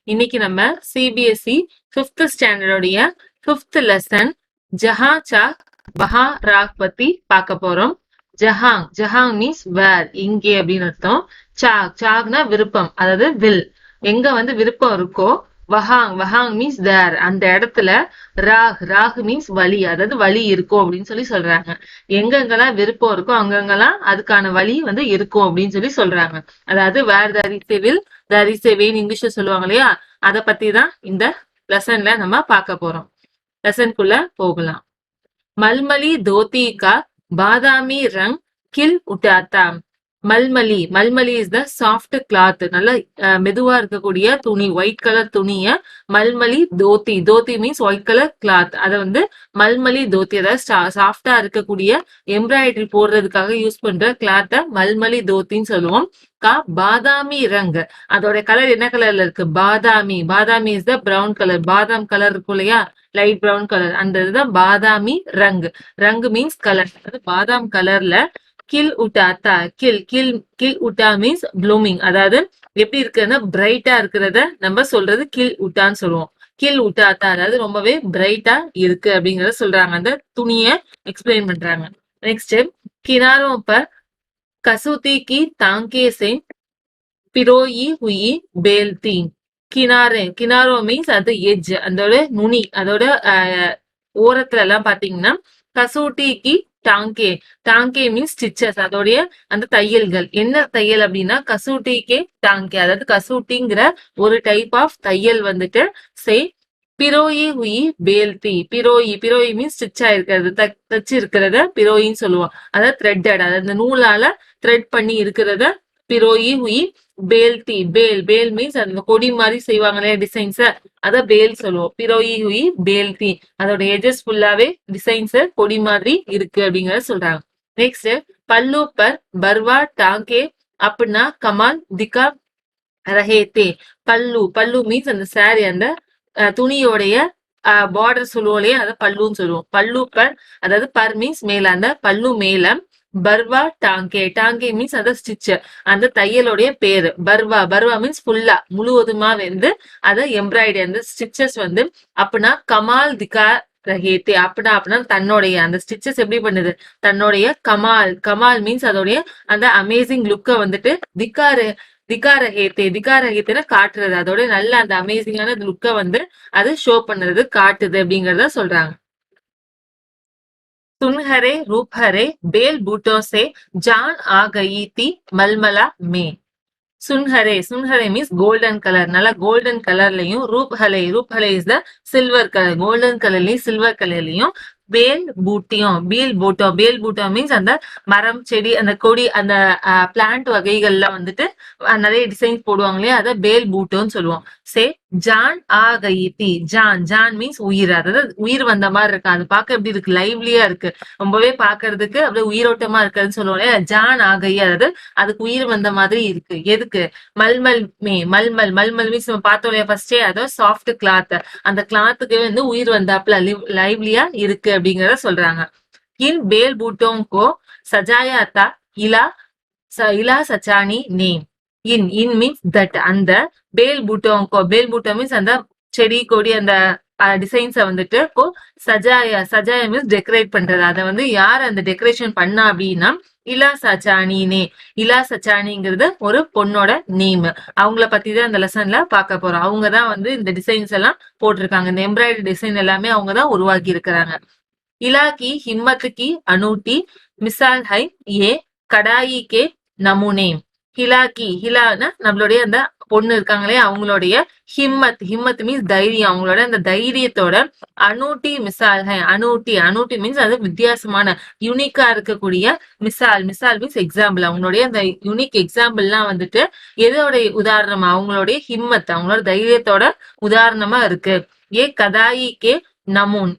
இன்னைக்கு நம்ம CBSE 5th ஸ்டாண்டர்டோடைய 5th லெசன் ஜஹாங் சாக் வஹா ராக் பத்தி பார்க்க போறோம். ஜஹாங் மீன்ஸ் வேர், இங்கே அப்படின்னு அர்த்தம். சாக்னா விருப்பம், அதாவது வில், எங்க வந்து விருப்பம் இருக்கோ. வஹாங் மீன்ஸ் தேர், அந்த இடத்துல. ராக் மீன்ஸ் வழி, அதாவது வழி இருக்கும் அப்படின்னு சொல்லி சொல்றாங்க. எங்கெங்கெல்லாம் விருப்பம் இருக்கோ அங்கங்கெல்லாம் அதுக்கான வழி வந்து இருக்கும் அப்படின்னு சொல்றாங்க. அதாவது where there is a will there is a வேன்னு இங்கிலீஷ்ல சொல்லுவாங்க இல்லையா, அதை பத்தி தான் இந்த லெசன்ல நம்ம பார்க்க போறோம். லெசனுக்குள்ள போகலாம். மல்மலி தோத்தி கா பாதாமி ரங் கில் உட்டாத்தா. மல்மலி இஸ் த சாஃப்ட் கிளாத், நல்ல மெதுவா இருக்கக்கூடிய துணி, ஒயிட் கலர் துணிய மல்மலி தோத்தி மீன்ஸ் ஒயிட் கலர் கிளாத். அதை வந்து மல்மலி தோத்தி, அதாவது சாஃப்டா இருக்கக்கூடிய எம்ப்ராய்டரி போடுறதுக்காக யூஸ் பண்ற கிளாத்த மல்மலி தோத்தின்னு சொல்லுவோம். பாதாமி ரங், அதோட கலர் என்ன கலர்ல இருக்கு? பாதாமி இஸ் த பிரவுன் கலர். பாதாம் கலர் இருக்கும் இல்லையா, லைட் பிரவுன் கலர், அந்த இதுதான் பாதாமி ரங் மீன்ஸ் கலர், அது பாதாம் கலர்ல. கில் உட்டாத்தா, கில் உட்டா மீன்ஸ் ப்ளூமிங், அதாவது எப்படி இருக்குன்னா பிரைட்டா இருக்கிறத நம்ம சொல்றது கில் உட்டான்னு சொல்லுவோம். கில் உட்டாத்தா அதாவது ரொம்பவே பிரைட்டா இருக்கு அப்படிங்கறத சொல்றாங்க, அந்த துணிய எக்ஸ்பிளைன் பண்றாங்க. நெக்ஸ்ட், கினாரோ பர் கசூதி கி தாங்கே से பிரோயி हुई बेलती. கினாரோ மீன்ஸ் அது எட்ஜ், அதோட நுனி, அதோட ஓரத்துல எல்லாம் பாத்தீங்கன்னா கசூட்டிக்கு டாங்கே மீன்ஸ் ஸ்டிச்சஸ், அதோடைய அந்த தையல்கள். என்ன தையல் அப்படின்னா கசூட்டிக்கே டாங்கே, அதாவது கசூட்டிங்கிற ஒரு டைப் ஆஃப் தையல் வந்துட்டு சே பிரோயி ஹுயி பேல்தி. பிரோயி மீன்ஸ் ஸ்டிச் ஆயிருக்கிறது, தச்சு இருக்கிறத பிரோயின்னு சொல்லுவோம். அதாவது த்ரெட்டட், அதாவது நூலால த்ரெட் பண்ணி இருக்கிறத பிரோயி ஹுயி பேல்தி. பேல் மீன்ஸ் அந்த கொடி மாதிரி செய்வாங்களே டிசைன்ஸ், அத பேல் சொல்லுவோம். பிரோயி ஹுயி பேல்தி, அதோட எஜஸ் ஃபுல்லாவே டிசைன்ஸ் கொடி மாதிரி இருக்கு அப்படிங்கறத சொல்றாங்க. நெக்ஸ்ட், பல்லு பர் பர்வா டாங்கே அப்படின்னா கமால் திகா ரஹேத்தே. பல்லு மீன்ஸ் அந்த சாரி, அந்த துணியோடைய பார்டர் சொல்லுவோம் இல்லையா, அதை பல்லுன்னு சொல்லுவோம். பல்லு பர், அதாவது பர் மீன்ஸ் மேல, அந்த பல்லு மேல. பர்வா டாங்கே மீன்ஸ் அந்த ஸ்டிச், அந்த தையலுடைய பேரு. பர்வா மீன்ஸ் ஃபுல்லா முழுவதுமா வந்து அத எம்ப்ராய்டரி, அந்த ஸ்டிச்சஸ் வந்து அப்படின்னா கமால் திகா ரஹேத்தே. அப்படின்னா தன்னுடைய அந்த ஸ்டிச்சஸ் எப்படி பண்ணுது, தன்னுடைய கமால் மீன்ஸ் அதோடைய அந்த அமேசிங் லுக்க வந்துட்டு திகாரஹேத்தேன காட்டுறது, அதோட நல்ல அந்த அமேசிங்கான லுக்க வந்து அது ஷோ பண்ணுறது, காட்டுது அப்படிங்கறத சொல்றாங்க. सुनहरे रूप हरे बेल बूटों से जान आ गई थी मलमला में. சுன்ஹரே மீன்ஸ் கோல்டன் கலர், நல்லா கோல்டன் கலர்லயும். ரூப் ஹலே is the silver colour, golden கலர்லயும் சில்வர் கலர்லயும். பேல் பூட்டோ மீன்ஸ் அந்த மரம், செடி, அந்த கொடி, அந்த பிளான்ட் வகைகள்ல வந்துட்டு நிறைய டிசைன்ஸ் போடுவாங்க இல்லையா, அதை பேல் பூட்டோன்னு சொல்லுவோம். ஜான் ஆ கயித்தி. ஜான் மீன்ஸ் உயிர், அதாவது உயிர் வந்த மாதிரி இருக்கு. அது பார்க்க எப்படி இருக்கு, லைவ்லியா இருக்கு, ரொம்பவே பாக்குறதுக்கு அப்படியே உயிரோட்டமா இருக்குன்னு சொல்லுவோம் இல்லையா. ஜான் ஆ கை, அதாவது அதுக்கு உயிர் வந்த மாதிரி இருக்கு. எதுக்கு? மல்மல் மீன்ஸ் நம்ம பார்த்தோம் இல்லையா ஃபர்ஸ்டே, அதாவது சாஃப்ட் கிளாத், அந்த கிளாத்துக்கு வந்து உயிர் வந்தாப்புல லைவ்லியா இருக்கு அப்படிங்கறத சொல்றாங்க. இன் பேல் பூட்டோம் கோ சஜாயா தா இலா சச்சானி நேம். இன் மீன்ஸ் தட், அந்த பேல் பூட்டோ மீன்ஸ் அந்த செடி கொடி, அந்த டிசைன்ஸ வந்துட்டு சஜாயா மீன்ஸ் டெக்கரேட் பண்றது. அதை வந்து யார் அந்த டெக்கரேஷன் பண்ணா அப்படின்னா இலா சச்சானிங்கிறது ஒரு பொண்ணோட நேம். அவங்கள பத்தி தான் இந்த லெசன்ல பார்க்க போறோம். அவங்கதான் வந்து இந்த டிசைன்ஸ் எல்லாம் போட்டிருக்காங்க, இந்த எம்ப்ராய்டரி டிசைன் எல்லாமே அவங்கதான் உருவாக்கி இருக்கிறாங்க. இலா கி ஹிம்மத் கி அனூட்டி மிசால் ஹை ஏ கடாயி கே நமூனே. ஹிலானா நம்மளுடைய அந்த பொண்ணு இருக்காங்களே அவங்களுடைய ஹிம்மத் மீன்ஸ் தைரியம், அவங்களோட அந்த தைரியத்தோட. அனூட்டி மிசால் ஹை, அனூட்டி மீன்ஸ் அது வித்தியாசமான யூனிக்கா இருக்கக்கூடிய. மிசால் மீன்ஸ் எக்ஸாம்பிள், அவங்களுடைய அந்த யூனிக் எக்ஸாம்பிள் எல்லாம் வந்துட்டு எதோட உதாரணமா, அவங்களுடைய ஹிம்மத், அவங்களோட தைரியத்தோட உதாரணமா இருக்கு. ஏ கதாயி கே நமூன்.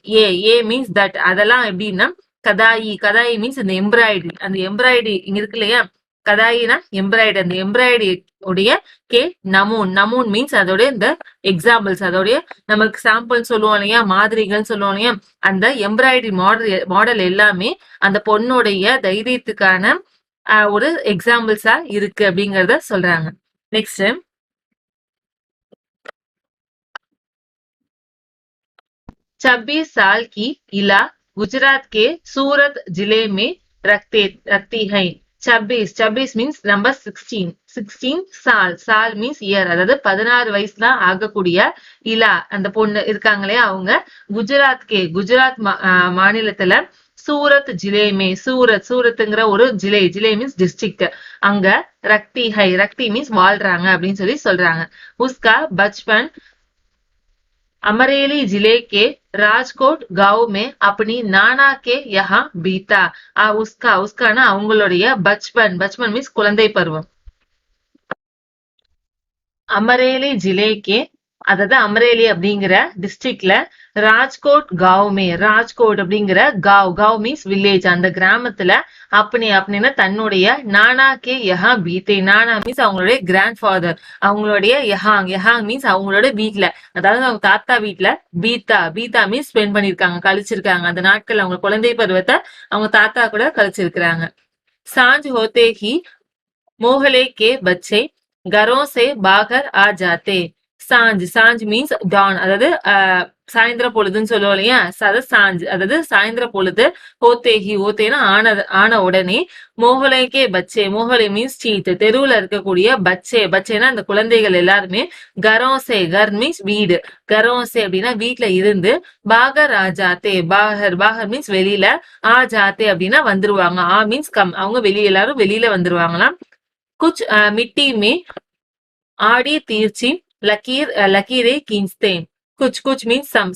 ஏ மீன்ஸ் தட், அதெல்லாம் எப்படின்னா கதாயி மீன்ஸ் அந்த எம்ப்ராய்டரி இங்க இருக்கு இல்லையா, கதாயினா எம்ப்ராய்டரி, அந்த எம்ப்ராய்டரி உடைய கே நமூன் மீன்ஸ் அதோட இந்த எக்ஸாம்பிள்ஸ், அதோடைய நமக்கு சாம்பிள் சொல்லுவோம் இல்லையா, மாதிரிகள் சொல்லுவோம் இல்லையா, அந்த எம்ப்ராய்டரி மாடல் எல்லாமே அந்த பொண்ணுடைய தைரியத்துக்கான ஒரு எக்ஸாம்பிள்ஸா இருக்கு அப்படிங்கறத சொல்றாங்க. நெக்ஸ்ட், 26 साल की इला गुजरात के सूरत जिले में रखती है. 26 மீன்ஸ் நம்பர் 16 சால் மீன்ஸ் இயர், அதாவது 16 வயசு தான் ஆகக்கூடிய இலா அந்த பொண்ணு இருக்காங்களே அவங்க குஜராத் மாநிலத்துல சூரத் ஜிலேமே சூரத்ங்கிற ஒரு ஜிலே மீன்ஸ் டிஸ்ட்ரிக்ட் அங்க ரக்தி மீன்ஸ் வாழ்றாங்க அப்படின்னு சொல்றாங்க. உஸ்கா பச்பன் अमरेली जिले के राजकोट गांव में अपनी नाना के यहाँ बीता. उसका ना அவங்களுடைய பச்பன் மீன்ஸ் குழந்தை பருவம். அமரேலி ஜிலேக்கே, அதாவது அமரேலி அப்படிங்கிற டிஸ்ட்ரிக்ட்ல ராஜ்கோட் ராஜ்கோட் அப்படிங்கிற காவ் மீன்ஸ் வில்லேஜ், அந்த கிராமத்துல அப்படின்னா தன்னுடைய நானா கே யஹா பீத்தே, நானா மீன்ஸ் அவங்களுடைய கிராண்ட் ஃபாதர், அவங்களுடைய யஹாங் மீன்ஸ் அவங்களோட வீட்டுல, அதாவது அவங்க தாத்தா வீட்டுல பீத்தா மீன்ஸ் ஸ்பெண்ட் பண்ணிருக்காங்க, கழிச்சிருக்காங்க. அந்த நாட்கள் அவங்க குழந்தை பருவத்தை அவங்க தாத்தா கூட கழிச்சிருக்கிறாங்க. सांझ होते ही मोहल्ले के बच्चे घरों से बाहर आ जाते. சாஞ்ச் மீன்ஸ் டான், அதாவது சாயந்திர பொழுதுன்னு சொல்லுவோம் இல்லையா, அதாவது சாயந்திர பொழுது. ஓத்தேனா ஆன உடனே. மோகலைக்கே மோகலை மீன்ஸ் ஸ்ட்ரீட், தெருவுல இருக்கக்கூடிய பச்சேனா அந்த குழந்தைகள் எல்லாருமே கர் மீன்ஸ் வீடு, கரோசே அப்படின்னா வீட்டுல இருந்து, பாகர் ஆஜாத்தே பாகர் மீன்ஸ் வெளியில, ஆஜாத்தே அப்படின்னா வந்துருவாங்க, மீன்ஸ் கம், அவங்க எல்லாரும் வெளியில வந்துருவாங்களாம். குச் மிட்டி மே ஆடி தீர்ச்சி லக்கீரை கீன்ஸ்தே. குச் மீன்ஸ் சம்,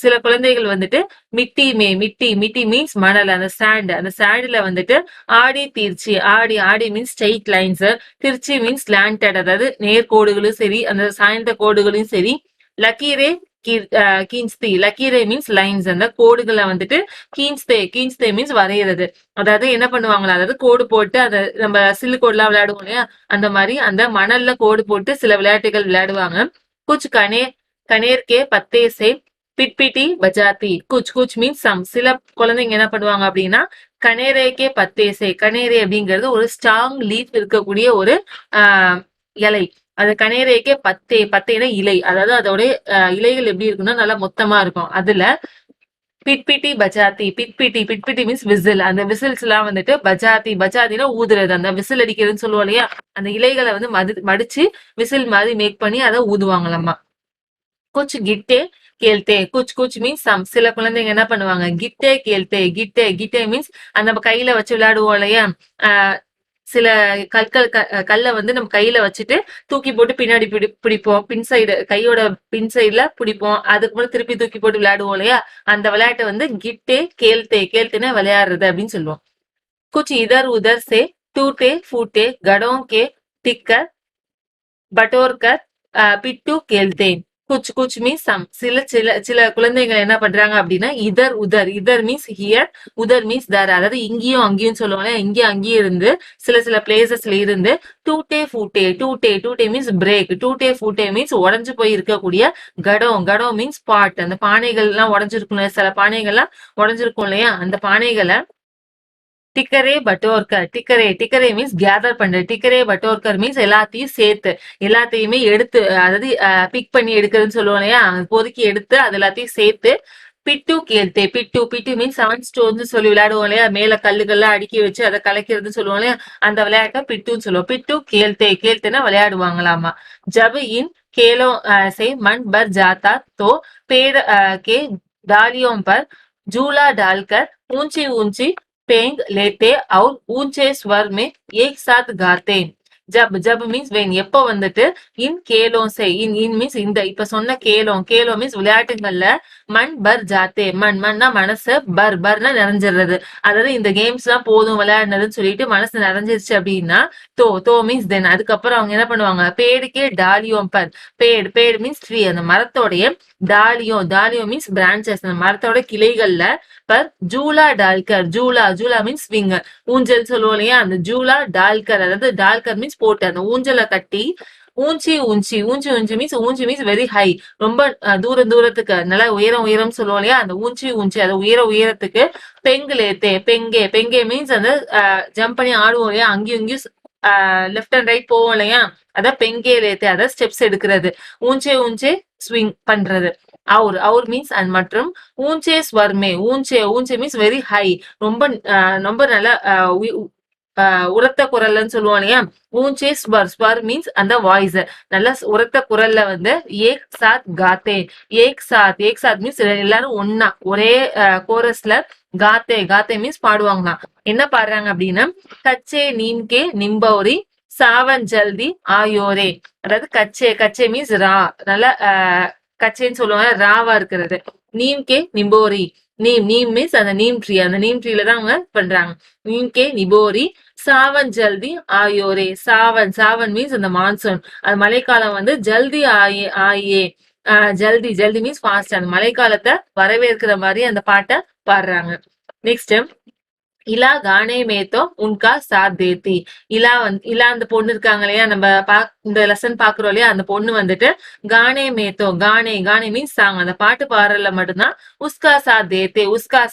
சில குழந்தைகள் வந்துட்டு மிட்டி மீன்ஸ் மணல், அந்த சாண்ட்ல வந்துட்டு ஆடி தீர்ச்சி, ஆடி மீன்ஸ் ஸ்ட்ரெயிட் லைன்ஸ், திருச்சி மீன்ஸ் ஸ்லாண்டட், அதாவது நேர்கோடுகளும் சரி அந்த சாய்ந்த கோடுகளும் சரி. லக்கீரே லக்கீரே மீன்ஸ் லைன்ஸ், அந்த கோடுகளை வந்துட்டு கீன்ஸ்தே மீன்ஸ் வரைகிறது. அதாவது என்ன பண்ணுவாங்களா, அதாவது கோடு போட்டு அதை நம்ம சில்லு கோடுலாம் விளையாடுவோம் இல்லையா, அந்த மாதிரி அந்த மணல்ல கோடு போட்டு சில விளையாட்டுகள் விளையாடுவாங்க. குச் கனேர்கே பத்தேசே பிட்பிட்டி பஜாத்தி. குச் மீன்ஸ் சம், சில குழந்தைங்க என்ன பண்ணுவாங்க அப்படின்னா கனேரேக்கே பத்தேசே, கனேரே அப்படிங்கிறது ஒரு ஸ்ட்ராங் லீஃப் இருக்கக்கூடிய ஒரு இலை, அது கனேரேக்கே பத்தேனா இலை, அதாவது அதோட இலைகள் எப்படி இருக்குன்னா நல்லா மொத்தமா இருக்கும். அதுல பிட்பிட்டி பஜாத்தி, பிட்பிட்டி மீன்ஸ் விசில், அந்த விசில்ஸ் எல்லாம் வந்துட்டு பஜாத்தினா ஊதுறது, அந்த விசில் அடிக்கிறதுன்னு சொல்லுவோம் இல்லையா, அந்த இலைகளை வந்து மடிச்சு விசில் மாதிரி மேக் பண்ணி அதை ஊதுவாங்களாமா. குச் கிட்டே கேள்தே. குச் மீன்ஸ் சம், சில குழந்தைங்க என்ன பண்ணுவாங்க கிட்டே கேள்தே, கிட்டே மீன்ஸ் அந்த நம்ம கையில வச்சு விளையாடுவோம் இல்லையா, சில கல்லை வந்து நம்ம கையில வச்சுட்டு தூக்கி போட்டு பின்னாடி பிடிப்போம், கையோட பின் சைடுல பிடிப்போம், அதுக்கு முன்னாடி திருப்பி தூக்கி போட்டு விளையாடுவோம் இல்லையா, அந்த விளையாட்டை வந்து கிட்டே கேள்தேன்னா விளையாடுறது அப்படின்னு சொல்லுவோம். குச் இதர் உதர் சே டூட்டே ஃபூட்டே கடோ கே டிக்கர் பட்டோர்கர் பிட்டு கேள்தே. குச் மீன்ஸ் சம், சில குழந்தைகள் என்ன பண்றாங்க அப்படின்னா இதர் மீன்ஸ் ஹியர், உதர் மீன்ஸ் தர், அதாவது இங்கேயும் அங்கேயும் சொல்லுவாங்க, இங்கேயும் அங்கேயும் இருந்து சில பிளேசஸ்ல இருந்து. டூட்டே மீன்ஸ் பிரேக், டூட்டே ஃபூட்டே மீன்ஸ் உடஞ்சு போய் இருக்கக்கூடிய கடோ மீன்ஸ் பாட், அந்த பானைகள் எல்லாம் உடஞ்சிருக்கும், சில பானைகள்லாம் உடஞ்சிருக்கும் இல்லையா, அந்த பானைகளை டிக்கரே பட்டோர்கர், டிக்கரே மீன்ஸ் கேதர் பண்றது, டிக்கரே பட்டோர்கர் மீன்ஸ் எல்லாத்தையும் சேர்த்து, எல்லாத்தையுமே எடுத்து, அதாவது பிக் பண்ணி எடுக்கிறதுன்னு சொல்லுவோம் இல்லையா, பொதுக்கி எடுத்து அது எல்லாத்தையும் சேர்த்து. பிட்டு கேள்தே, பிட்டு மீன்ஸ் 7 ஸ்டோன்ஸ் சொல்லி விளையாடுவோம் இல்லையா, மேல கல்லுகள்லாம் அடுக்கி வச்சு அதை கலைக்கிறதுன்னு சொல்லுவோம் இல்லையா, அந்த விளையாட்டை பிட்டுன்னு சொல்லுவோம். பிட்டு கேள்தேன்னா விளையாடுவாங்களாமா. ஜப் இன் கேலோ से मन भर जाता तो पेड़ के डालियों पर झूला डालकर ऊंची ऊंची पेंग लेते और ऊंचे स्वर में एक साथ गाते. ஜப் மீன்ஸ் வென், எப்ப வந்துட்டு இன் மீன்ஸ் இந்த இப்ப சொன்ன கேலோ மீன்ஸ் விளையாட்டுங்கள்ல மண் பர் ஜாத்தே, மண்ணா மனசு, பர்னா நிறைஞ்சிடுறது, அதாவது இந்த கேம்ஸ் எல்லாம் போதும் விளையாடுனதுன்னு சொல்லிட்டு மனசு நிறைஞ்சிருச்சு அப்படின்னா தோ மீன்ஸ் தென், அதுக்கப்புறம் அவங்க என்ன பண்ணுவாங்க பேடுக்கே டாலியோம் பர், பேடு மீன்ஸ் ட்ரீ, அந்த மரத்தோடைய டாலியோ மீன்ஸ் பிரான்சஸ், அந்த மரத்தோட கிளைகள்ல பர் ஜூலா டால்கர், ஜூலா மீன்ஸ் ஸ்விங், ஊஞ்சல் சொல்லுவோம் இல்லையா, அந்த ஜூலா டால்கர், அதாவது டால்கர் மீன்ஸ் போட்டு அந்த ஊஞ்சலை கட்டி. ஊஞ்சி மீன்ஸ் மீன்ஸ் வெரி ஹை, ரொம்ப தூரத்துக்கு நல்லா உயரம் சொல்லுவோம் இல்லையா, அந்த ஊஞ்சி அது உயரத்துக்கு. பெங்கே மீன்ஸ் அந்த ஜம்ப் பண்ணி ஆடுவோம் இல்லையா, அங்கேயும் இங்கேயும் லெஃப்ட் அண்ட் ரைட் போவோம் இல்லையா, அதான் பெங்கே லேத்தே, அதான் ஸ்டெப்ஸ் எடுக்கிறது. ஊஞ்சே ஸ்விங் பண்றது. और மீன்ஸ் அண்ட் மற்றும் ஊஞ்சே ஸ்வர்மே ஊஞ்சே மீன்ஸ் வெரி ஹை ரொம்ப ரொம்ப நல்ல உரத்த குரல்னு சொல்லுவோம் இல்லையா. ஊஞ்சே ஸ்வர் மீன்ஸ் அந்த வாய்ஸ் நல்ல உரத்த குரல்ல வந்து ஏக் சாத் மீன்ஸ் எல்லாரும் ஒன்னா ஒரே கோரஸ்ல காத்தே மீன்ஸ் பாடுவாங்களாம். என்ன பாடுறாங்க அப்படின்னா கச்சே நீம்கே நிம்பௌரி சாவன் ஜல்தி ஆயோரே. அதாவது கச்சே மீன்ஸ் ரா நல்ல கச்சேன்னு சொல்லுவாங்க ராவா இருக்கிறது. நீம்கே நிம்போரி நீம் மீன்ஸ் அந்த நீம் ட்ரீல தான் அவங்க பண்றாங்க. நீம்கே நிபோரி சாவன் ஜல்தி ஆயோரே. சாவன் மீன்ஸ் அந்த மான்சூன் அது மழைக்காலம் வந்து ஜல்தி ஆயே ஜல்தி மீன்ஸ் ஃபாஸ்ட் அந்த மழைக்காலத்தை வரவேற்கிற மாதிரி அந்த பாட்டை பாடுறாங்க. நெக்ஸ்ட் இலா கானே மேத்தோ உன்கா சாத் தேத்தி. இலா அந்த பொண்ணு இருக்காங்க இல்லையா, நம்ம இந்த லெசன் பாக்குறோம் இல்லையா, அந்த பொண்ணு வந்துட்டு கானே மேத்தோ கானே மீன்ஸ் சாங் அந்த பாட்டு பாடுறதுல மட்டும்தான் உஸ்கா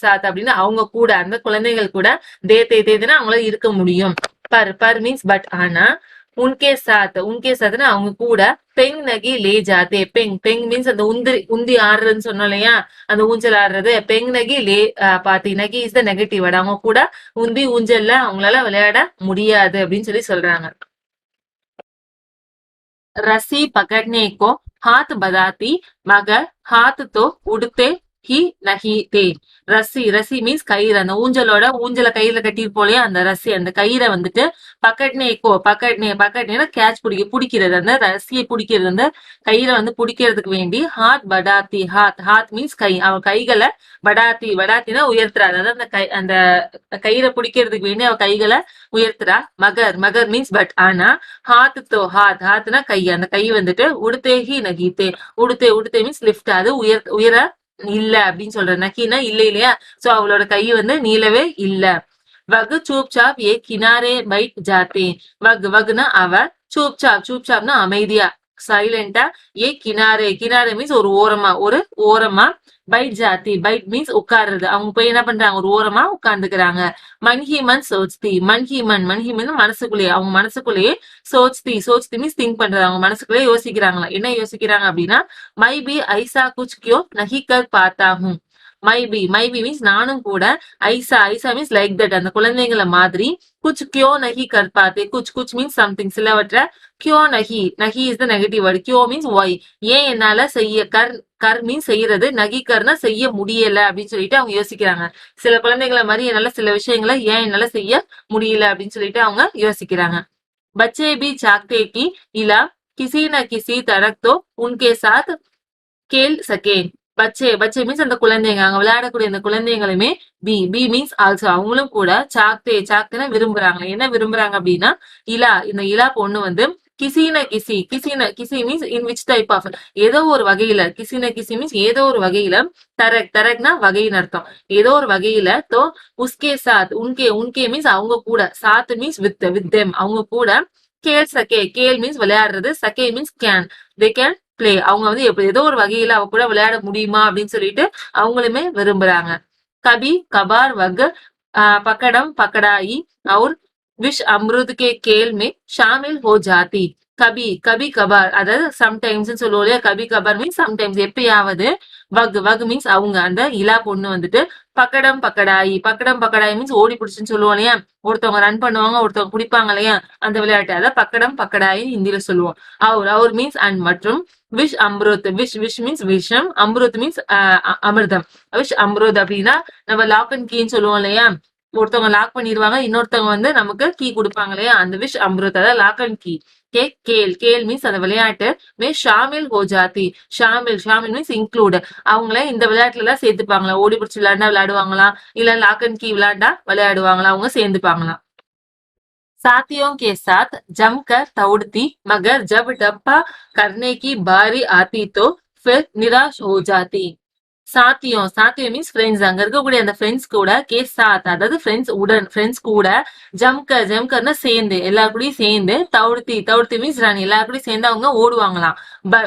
சாத் அப்படின்னு அவங்க கூட அந்த குழந்தைகள் கூட தேத்தேன்னா அவங்கள இருக்க முடியும். பர் மீன்ஸ் பட் ஆனா உன்கே சாத்னா அவங்க கூட பெங் நகி லே ஜாத்தே. பெங் மீன்ஸ் அந்த உந்தி ஆடுறதுன்னு சொன்னோம் இல்லையா, அந்த ஊஞ்சல் ஆடுறது. பெங் நகி லே பாத்தி நகி இஸ் த நெகட்டிவ் வேர்ட். அவங்க கூட ஊஞ்சல்ல அவங்களால விளையாட முடியாது அப்படின்னு சொல்றாங்க. रस्सी पकड़ने को हाथ बढ़ाती मगर हाथ तो उड़ते ही नहीं थे. ரசி மீன்ஸ் கயிறு அந்த ஊஞ்சல கயிறுல கட்டிருப்போம் இல்லையா அந்த ரசி அந்த கயிறை வந்துட்டு பக்கட்னேனா கேட்ச் பிடிக்கிறது அந்த ரசியை பிடிக்கிறது அந்த கயிறை வந்து பிடிக்கிறதுக்கு வேண்டி ஹாத் படாத்தி ஹாத் மீன்ஸ் கை அவ கைகளை படாத்தினா உயர்த்துறா. அதாவது அந்த கயிறை பிடிக்கிறதுக்கு வேண்டி அவ கைகளை உயர்த்துறா. மகர் மீன்ஸ் பட் ஆனா ஹாத்னா கை அந்த கை வந்துட்டு உடுத்தேஹி நகீத்தே உடுத்தே மீன்ஸ் லிப்ட் அது உயர இல்ல அப்படின்னு சொல்ற. நக்கினா இல்ல இல்லையா, சோ அவளோட கை வந்து நீளவே இல்ல. வகு சூப்சாப் ஏ கினாரே பைட் ஜாத்தே. வகுனா அவ சூப்சாப்னா அமைதியா சைலண்டா ஏ கினாரே மீன்ஸ் ஒரு ஓரமா பைட் மீன்ஸ் உட்கார்றது. அவங்க போய் என்ன பண்றாங்க ஒரு ஓரமா உட்கார்ந்துக்கிறாங்க. மன்ஹிமன் மனசுக்குள்ளேயே அவங்க மனசுக்குள்ளேயே சோச்தி மீன்ஸ் திங்க் பண்றது. அவங்க மனசுக்குள்ளேயே யோசிக்கிறாங்களா. என்ன யோசிக்கிறாங்க அப்படின்னா மைபி ஐசா குச் கியோ நஹி கர் பாத்தா ஹூம். மைபி மீன்ஸ் நானும் கூட ஐசா மீன்ஸ் லைக் தட் அந்த குழந்தைங்கள மாதிரி குச் கியோ நஹி கர் பாத்தே. குச் மீன்ஸ் சம்திங் சிலவற்றை கியோ நஹி இஸ் த நெகட்டிவ் வேர்டு. கியோ மீன்ஸ் ஒய் ஏன் என்னால செய்ய கர் மீன்ஸ் செய்யறது நகிகர்னா செய்ய முடியல அப்படின்னு சொல்லிட்டு அவங்க யோசிக்கிறாங்க. சில குழந்தைகளை மாதிரி என்னால சில விஷயங்களை ஏன் என்னால செய்ய முடியல அப்படின்னு சொல்லிட்டு அவங்க யோசிக்கிறாங்க. बच्चे भी चाहते कि इला किसी न किसी तरह तो उनके साथ खेल सके. பச்சே மீன்ஸ் அந்த குழந்தைங்க அங்க விளையாடக்கூடிய அந்த குழந்தைங்களுமே பி மீன்ஸ் ஆல்சோ அவங்களும் கூட சாக்தேனா விரும்புறாங்க. என்ன விரும்புறாங்க அப்படின்னா இந்த இலா பொண்ணு வந்து கிசி means in which type of ஏதோ ஒரு வகையில கிசி மீன்ஸ் ஏதோ ஒரு வகையில தரக்னா வகைன்னு அர்த்தம். ஏதோ ஒரு வகையில தோ உஸ்கே சாத் உன்கே மீன்ஸ் அவங்க கூட சாத் மீன்ஸ் வித் தெம் அவங்க கூட கேல் மீன்ஸ் விளையாடுறது சகே மீன்ஸ் தே கேன் பிளே. அவங்க வந்து ஏதோ ஒரு வகையில அவ கூட விளையாட முடியுமா அப்படின்னு சொல்லிட்டு அவங்களுமே விரும்புறாங்க. கபி கபார் வக் பக்கடம் பக்கடாயி और विष अमृत के खेल में शामिल हो जाती. கபி கபார் அதாவது சம்டைம்ஸ் சொல்லுவோம் இல்லையா. கபி கபார் மீன்ஸ் சம்டைம்ஸ் எப்பயாவது. வக் மீன்ஸ் அவங்க அந்த இலா பொண்ணு வந்துட்டு பக்கடம் பக்கடாயி மீன்ஸ் ஓடி பிடிச்சுன்னு சொல்லுவோம் இல்லையா. ஒருத்தவங்க ரன் பண்ணுவாங்க ஒருத்தவங்க பிடிப்பாங்க இல்லையா அந்த விளையாட்டு. அதாவது பக்கடம் பக்கடாயி ஹிந்தியில சொல்லுவோம். அவர் மீன்ஸ் அண்ட் மற்றும் விஷ் அம்ருத் விஷ் மீன்ஸ் விஷம் அம்ருத் மீன்ஸ் அமிர்தம். விஷ் அம்ருத் அப்படின்னா நம்ம லாக் அண்ட் கீன்னு சொல்லுவோம் இல்லையா. ஒருத்தவங்க லாக் பண்ணிடுவாங்க இன்னொருத்தவங்க வந்து நமக்கு கீ கொடுப்பாங்க இல்லையா அந்த விஷ் அம்ருத் அதாவது லாக் அண்ட் கீ. கேல் மீன்ஸ் அந்த விளையாட்டு மே ஷாமில் ஹோ ஜாத்தி. ஷாமில் மீன்ஸ் இன்க்ளூட். அவங்கள இந்த விளையாட்டுல எல்லாம் சேர்த்துப்பாங்களா. ஓடி பிடிச்சி விளையாண்டா விளையாடுவாங்களா இல்ல லாக் அண்ட் கீ விளையாண்டா விளையாடுவாங்களா அவங்க சேர்ந்துப்பாங்களா. साथियों के साथ जमकर दौड़ती मगर जब डब्बा करने की बारी आती तो फिर निराश हो जाती. சாத்தியம் சாத்தியம் மீன்ஸ் ஃப்ரெண்ட்ஸ். அங்க இருக்கக்கூடிய அந்த ஃப்ரெண்ட்ஸ் கூட கே சாத் அதாவது ஃப்ரெண்ட்ஸ் உடன் ஃப்ரெண்ட்ஸ் கூட ஜம்கர் ஜம்கர்னா சேர்ந்து எல்லார் கூடயும் சேர்ந்து தவுடுத்தி தவுடுத்தி மீன்ஸ் ரன் எல்லார் கூடயும் சேர்ந்து அவங்க ஓடுவாங்களாம்.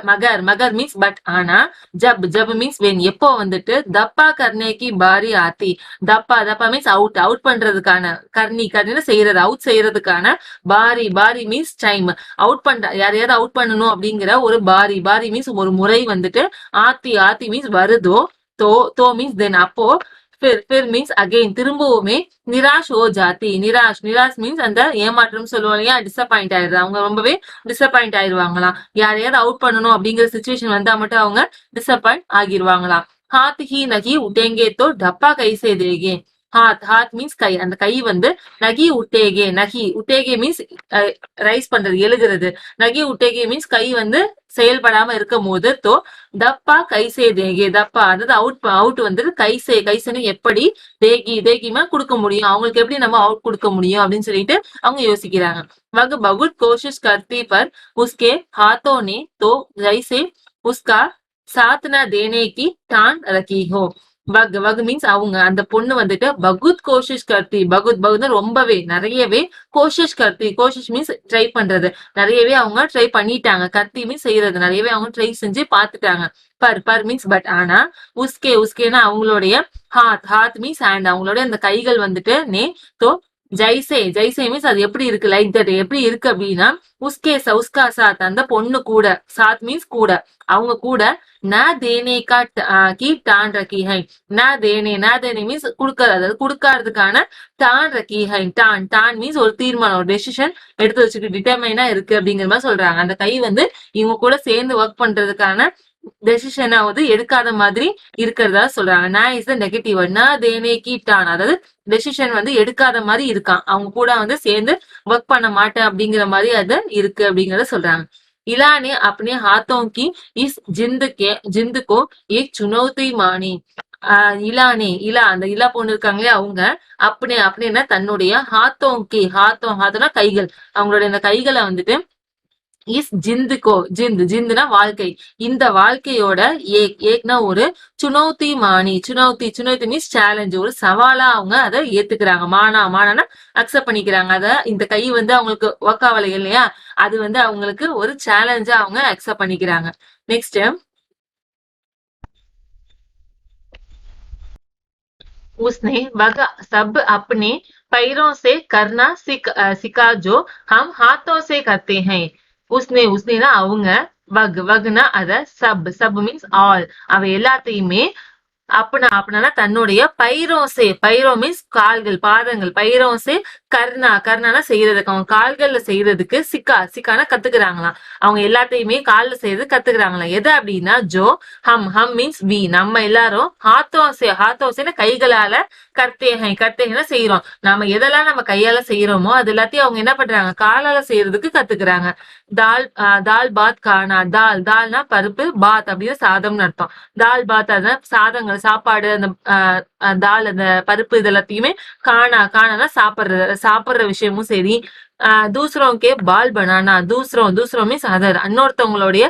மகர் மகர் மீன்ஸ் பட் ஆனா ஜப் ஜப் மீன்ஸ் வென் எப்போ வந்துட்டு தப்பா கர்னேக்கி பாரி ஆத்தி தப்பா தப்பா மீன்ஸ் அவுட் அவுட் பண்றதுக்கான கர்னி கர்னின்னு செய்யறது அவுட் செய்யறதுக்கான பாரி பாரி மீன்ஸ் டைம் அவுட் பண்ற யாரையாவது அவுட் பண்ணணும் அப்படிங்கிற ஒரு பாரி பாரி மீன்ஸ் ஒரு முறை வந்துட்டு ஆத்தி ஆத்தி மீன்ஸ் வருதோ தோ தோ மீன்ஸ் தென் அப்போ फिर மீன்ஸ் அகைன் திரும்பவுமே நிராஷ் ஓ ஜாதி நிராஷ் நிராஷ் மீன்ஸ் அந்த ஏமாற்றம் சொல்லுவோம் இல்லையா டிசப்பாயிண்ட் ஆயிடுது அவங்க ரொம்பவே டிசப்பாயிண்ட் ஆயிடுவாங்களாம் யாரையாவது அவுட் பண்ணணும் அப்படிங்கிற சுச்சுவேஷன் வந்தா மட்டும் அவங்க டிசப்பாயிண்ட் ஆகிருவாங்களாம் ஹாத் ஹி நகி உட்டேங்கே தோ டப்பா கைசே தேகே ஹாத் ஹாத் மீன்ஸ் கை அந்த கை வந்து நகி உட்டேகே நகி உட்டேகே மீன்ஸ் ரைஸ் பண்றது எழுதுறது நகி உட்டேகே மீன்ஸ் கை வந்து செயல்படாம இருக்கும் போது தோ தப்பா கைசே தேகே தப்பா அதாவது அவுட் வந்து கைசேன்னு எப்படி தேகி தேகிமா கொடுக்க முடியும் அவங்களுக்கு எப்படி நம்ம அவுட் கொடுக்க முடியும் அப்படின்னு சொல்லிட்டு அவங்க யோசிக்கிறாங்க वह बहुत कोशिश करती पर उसके हाथों ने तो जैसे उसका साथ न देने की ठान रखी हो வக் வக் மீன்ஸ் அவங்க அந்த பொண்ணு வந்துட்டு பகுத் கோஷிஷ் கர்த்தி பகுத் பகுத் ரொம்பவே நிறையவே கோஷிஷ் கர்த்தி கோஷிஷ் மீன்ஸ் ட்ரை பண்றது நிறையவே அவங்க ட்ரை பண்ணிட்டாங்க கர்த்தி மீன்ஸ் செய்யறது நிறையவே அவங்க ட்ரை செஞ்சு பாத்துட்டாங்க பர் மீன்ஸ் பட் ஆனா உஸ்கேனா அவங்களுடைய ஹாத் மீன்ஸ் ஹேண்ட் அவங்களுடைய அந்த கைகள் வந்துட்டு தோ ஜைசே மீன்ஸ் அது எப்படி இருக்கு லைக் தட் எப்படி இருக்கு அப்படின்னா உஸ்கா சாத் அந்த பொண்ணு கூட சாத் மீன்ஸ் கூட அவங்க கூட ந தேனே கி டான் ரக்கி ஹை ந தேனே மீன்ஸ் கொடுக்கறது அதாவது கொடுக்கறதுக்கான டான் ரக்கி ஹை டான் மீன்ஸ் ஒரு தீர்மானம் ஒரு டெசிஷன் எடுத்து வச்சுட்டு டிட்டர்மைனா இருக்கு அப்படிங்கிற மாதிரி சொல்றாங்க அந்த கை வந்து இவங்க கூட சேர்ந்து ஒர்க் பண்றதுக்கான டெசிஷனாவது எடுக்காத மாதிரி இருக்கிறதா சொல்றாங்க நான் இஸ் த நெகட்டிவ் நான் தேனே கீட்டான் அதாவது டெசிஷன் வந்து எடுக்காத மாதிரி இருக்கான் அவங்க கூட வந்து சேர்ந்து ஒர்க் பண்ண மாட்டேன் அப்படிங்கிற மாதிரி அது இருக்கு அப்படிங்கறத சொல்றாங்க இலானே अपने हाथों की इस जिंद को एक चुनौती मानी இலா அந்த இலா பொண்ணு இருக்காங்களே அவங்க அப்படின்னா தன்னுடைய ஹாத்தோனா கைகள் அவங்களுடைய அந்த கைகளை வந்துட்டு இஸ் ஜிந்துனா வாழ்க்கை இந்த வாழ்க்கையோட ஏக்னா ஒரு சுனௌத்தி மீன்ஸ் சேலஞ்ச் ஒரு சவாலா அவங்க அதை ஏத்துக்கிறாங்க மானானா அக்செப்ட் பண்ணிக்கிறாங்க அத இந்த கை வந்து அவங்களுக்கு ஒர்க் ஆகலை இல்லையா அது வந்து அவங்களுக்கு ஒரு சேலஞ்சா அவங்க அக்செப்ட் பண்ணிக்கிறாங்க நெக்ஸ்ட் उसने वह सब अपने पैरों से करना सिखा जो हम हाथों से करते हैं உஸ்னேனா அவங்க வக்னா அத சப் மீன்ஸ் ஆல் அவ எல்லாத்தையுமே அப்பனா தன்னுடைய பைரோ மீன்ஸ் கால்கள் பாதங்கள் பைரோசே கர்ணானா செய்யறதுக்கு அவங்க கால்கள்ல செய்யறதுக்கு சிக்கான கத்துக்கிறாங்களாம் அவங்க எல்லாத்தையுமே கால்ல செய்யறது கத்துக்கிறாங்களாம் எது அப்படின்னா ஜோ ஹம் மீன்ஸ் வி நம்ம எல்லாரும் ஹாத்தோசேன கைகளால கர்த்தேகை செய்யறோம் நாம எதெல்லாம் நம்ம கையால செய்யறோமோ அது எல்லாத்தையும் அவங்க என்ன பண்றாங்க காலால செய்யறதுக்கு கத்துக்கிறாங்க தால் பாத் கானா தால்னா பருப்பு பாத் அப்படின்னு சாதம்னு அர்த்தம் தால் பாத் அதான் சாதங்கள் சாப்பாடு அந்த தால் அந்த பருப்பு இது எல்லாத்தையுமே காணானா சாப்பிடுற விஷயமும் சரி தூசரோக்கே பால் பனானா தூசரம் மீன்ஸ் அதர் இன்னொருத்தவங்களுடைய